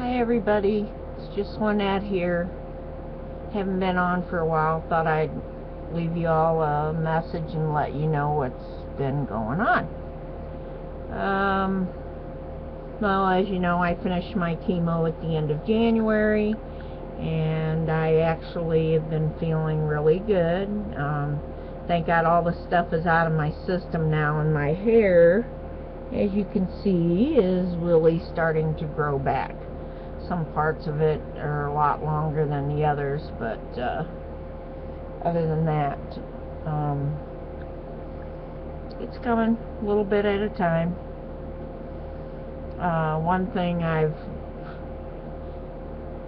Hi everybody, it's just Lynette here. Haven't been on for a while. Thought I'd leave you all a message and let you know what's been going on. Well, as you know, I finished my chemo at the end of January, and I actually have been feeling really good. Thank God all the stuff is out of my system now, and my hair, as you can see, is really starting to grow back. Some parts of it are a lot longer than the others, but other than that, it's coming a little bit at a time. One thing I've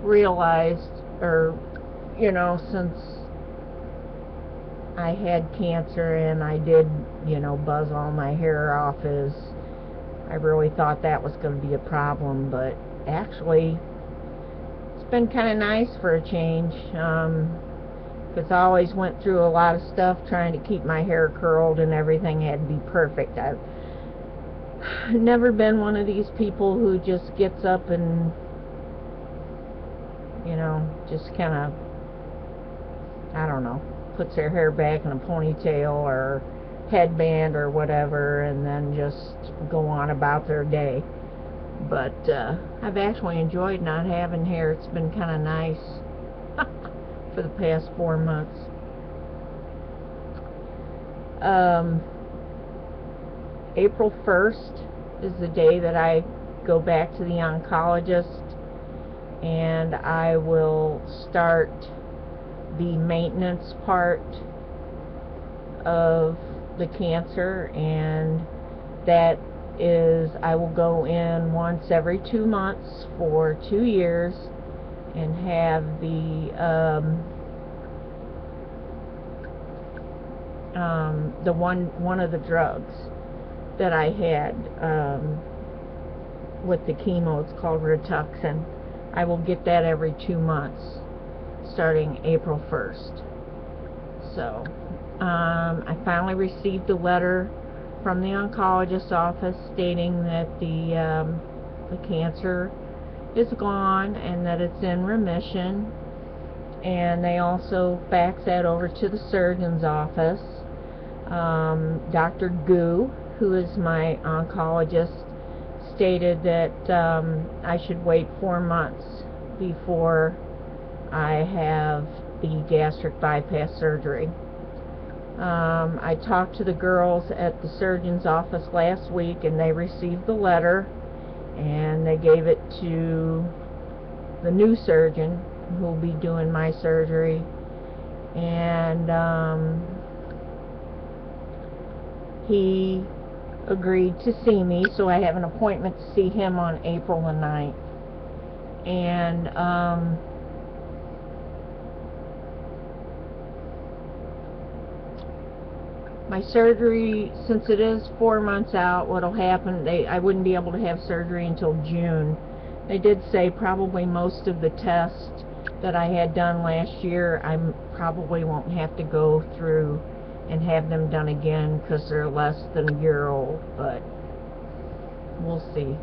realized, since I had cancer and I did, buzz all my hair off, is I really thought that was going to be a problem, but actually it's been kind of nice for a change, because I always went through a lot of stuff trying to keep my hair curled, and everything had to be perfect. I've never been one of these people who just gets up and just kind of, I don't know, puts their hair back in a ponytail or headband or whatever and then just go on about their day. But I've actually enjoyed not having hair. It's been kind of nice for the past 4 months. April 1st is the day that I go back to the oncologist, and I will start the maintenance part of the cancer, and that is I will go in once every 2 months for 2 years and have one of the drugs that I had with the chemo. It's called Rituxan. I will get that every 2 months starting April 1st. So I finally received a letter from the oncologist's office stating that the cancer is gone and that it's in remission, and they also fax that over to the surgeon's office. Dr. Gu, who is my oncologist, stated that I should wait 4 months before I have the gastric bypass surgery. I talked to the girls at the surgeon's office last week, and they received the letter, and they gave it to the new surgeon who will be doing my surgery, and he agreed to see me, so I have an appointment to see him on April the 9th. And my surgery, since it is 4 months out, what'll happen, I wouldn't be able to have surgery until June. They did say probably most of the tests that I had done last year, I probably won't have to go through and have them done again because they're less than a year old, but we'll see,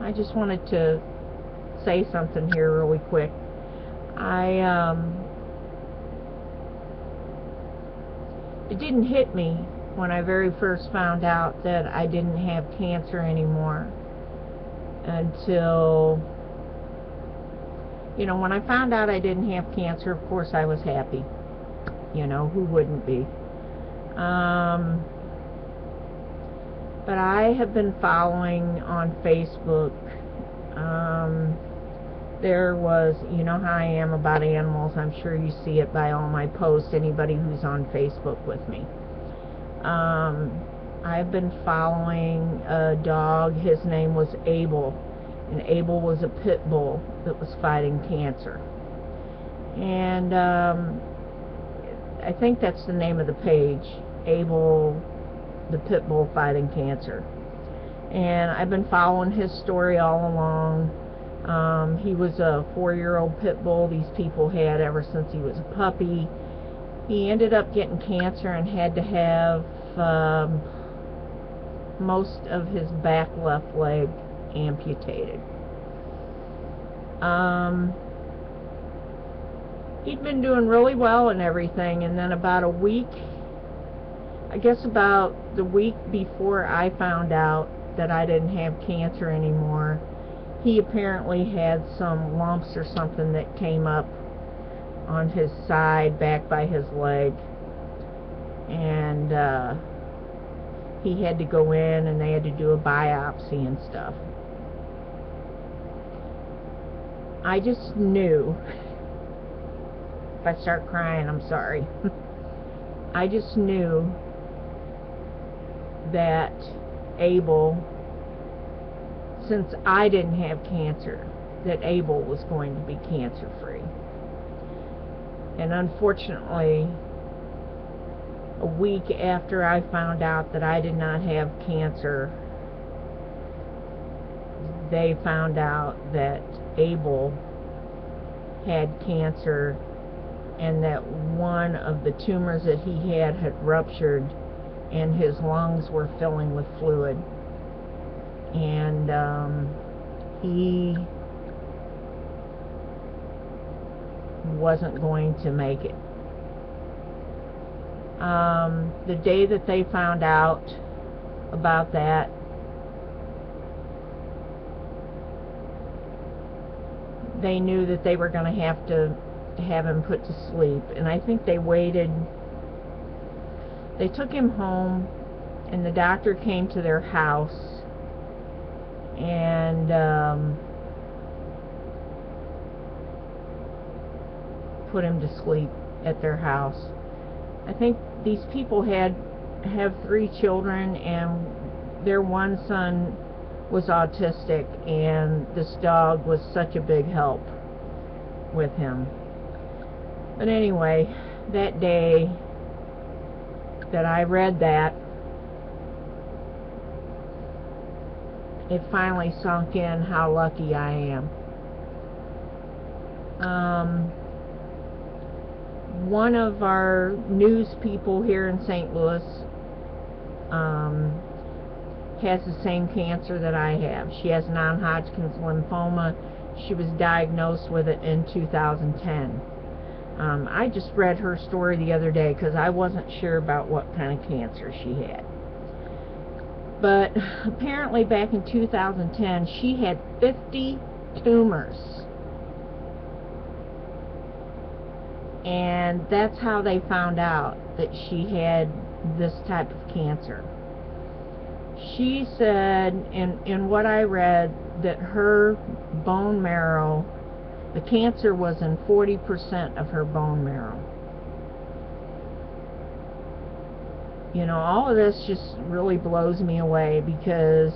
I just wanted to say something here really quick. It didn't hit me when I very first found out that I didn't have cancer anymore until, when I found out I didn't have cancer, of course I was happy. Who wouldn't be? But I have been following on Facebook. There was, how I am about animals. I'm sure you see it by all my posts, anybody who's on Facebook with me. I've been following a dog. His name was Abel, and Abel was a pit bull that was fighting cancer. And I think that's the name of the page, Abel the pit bull fighting cancer. And I've been following his story all along. He was a 4-year-old pit bull these people had ever since he was a puppy. He ended up getting cancer and had to have most of his back left leg amputated. He'd been doing really well and everything, and then about a week, I guess about the week before I found out that I didn't have cancer anymore, he apparently had some lumps or something that came up on his side, back by his leg, and he had to go in and they had to do a biopsy and stuff. I just knew, if I start crying, I'm sorry. I just knew that Abel, since I didn't have cancer, that Abel was going to be cancer-free. And unfortunately, a week after I found out that I did not have cancer, they found out that Abel had cancer and that one of the tumors that he had ruptured and his lungs were filling with fluid, and he wasn't going to make it. The day that they found out about that, they knew that they were going to have him put to sleep, and I think they waited. They took him home, and the doctor came to their house and put him to sleep at their house. I think these people have 3 children, and their one son was autistic, and this dog was such a big help with him. But anyway, that day that I read that, it finally sunk in how lucky I am. One of our news people here in St. Louis has the same cancer that I have. She has non-Hodgkin's lymphoma. She was diagnosed with it in 2010. I just read her story the other day because I wasn't sure about what kind of cancer she had. But apparently back in 2010 she had 50 tumors. And that's how they found out that she had this type of cancer. She said, in what I read, that her bone marrow, the cancer was in 40% of her bone marrow. You know, all of this just really blows me away because,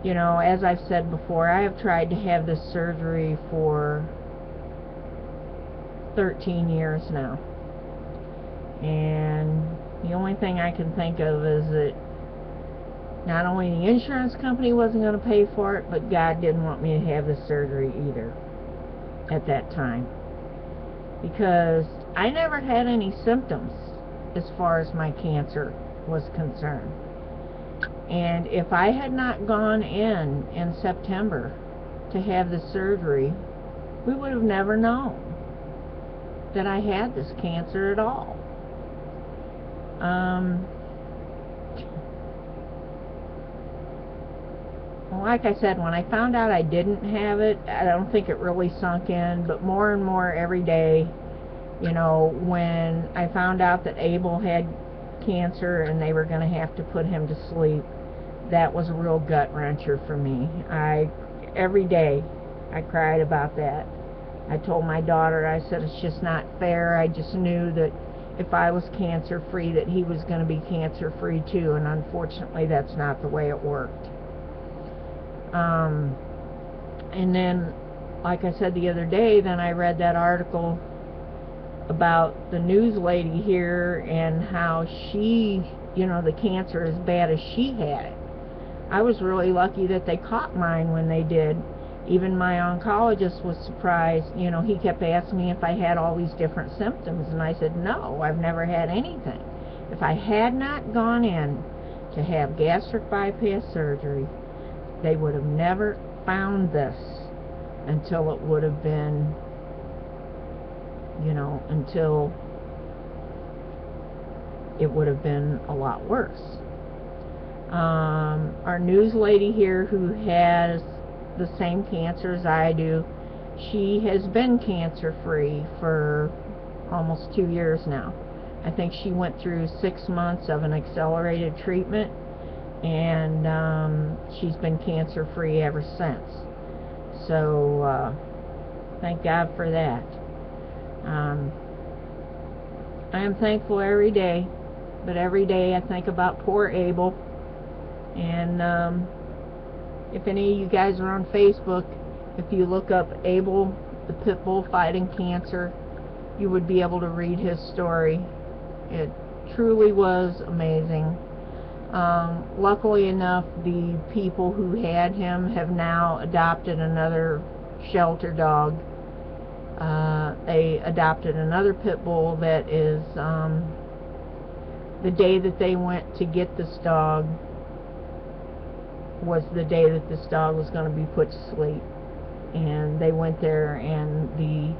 you know, as I've said before, I have tried to have this surgery for 13 years now. And the only thing I can think of is that not only the insurance company wasn't going to pay for it, but God didn't want me to have this surgery either at that time. Because I never had any symptoms as far as my cancer was concerned. And if I had not gone in September to have the surgery, we would have never known that I had this cancer at all. Well, like I said, when I found out I didn't have it, I don't think it really sunk in, but more and more every day, you know, when I found out that Abel had cancer and they were going to have to put him to sleep, that was a real gut wrencher for me. Every day I cried about that. I told my daughter, I said, it's just not fair. I just knew that if I was cancer-free, that he was going to be cancer-free too, and unfortunately that's not the way it worked. And then, like I said the other day, then I read that article about the news lady here and how she, you know, the cancer as bad as she had it. I was really lucky that they caught mine when they did. Even my oncologist was surprised. You know, he kept asking me if I had all these different symptoms, and I said, no, I've never had anything. If I had not gone in to to have gastric bypass surgery. They would have never found this until it would have been, you know, until it would have been a lot worse. Our news lady here, who has the same cancer as I do, she has been cancer free for almost 2 years now. I think she went through 6 months of an accelerated treatment, and she's been cancer free ever since. So thank God for that. I am thankful every day, but every day I think about poor Abel. And if any of you guys are on Facebook, if you look up Abel the Pit Bull Fighting Cancer, you would be able to read his story. It truly was amazing. Luckily enough, the people who had him have now adopted another shelter dog. They adopted another pit bull that is, the day that they went to get this dog was the day that this dog was going to be put to sleep. And they went there, and the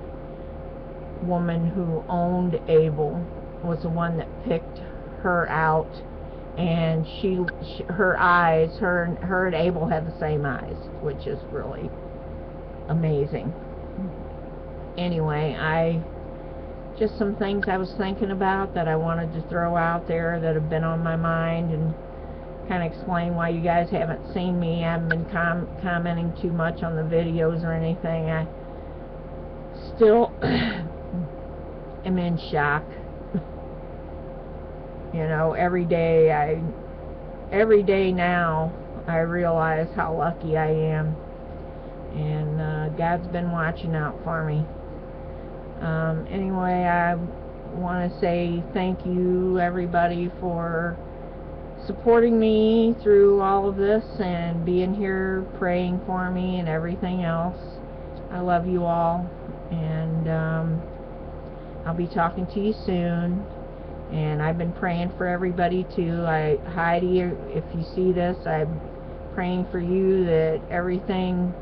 woman who owned Abel was the one that picked her out, and her eyes, her and Abel have the same eyes, which is really amazing. Anyway, just some things I was thinking about that I wanted to throw out there that have been on my mind, and kind of explain why you guys haven't seen me. I haven't been commenting too much on the videos or anything. I still am in shock. You know, every day now I realize how lucky I am, and God's been watching out for me. Anyway, I want to say thank you, everybody, for supporting me through all of this and being here praying for me and everything else. I love you all, and I'll be talking to you soon. And I've been praying for everybody too. Heidi, if you see this, I'm praying for you that everything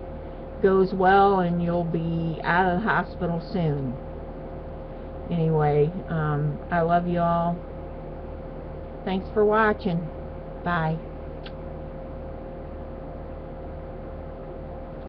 goes well and you'll be out of the hospital soon. Anyway, I love you all. Thanks for watching. Bye.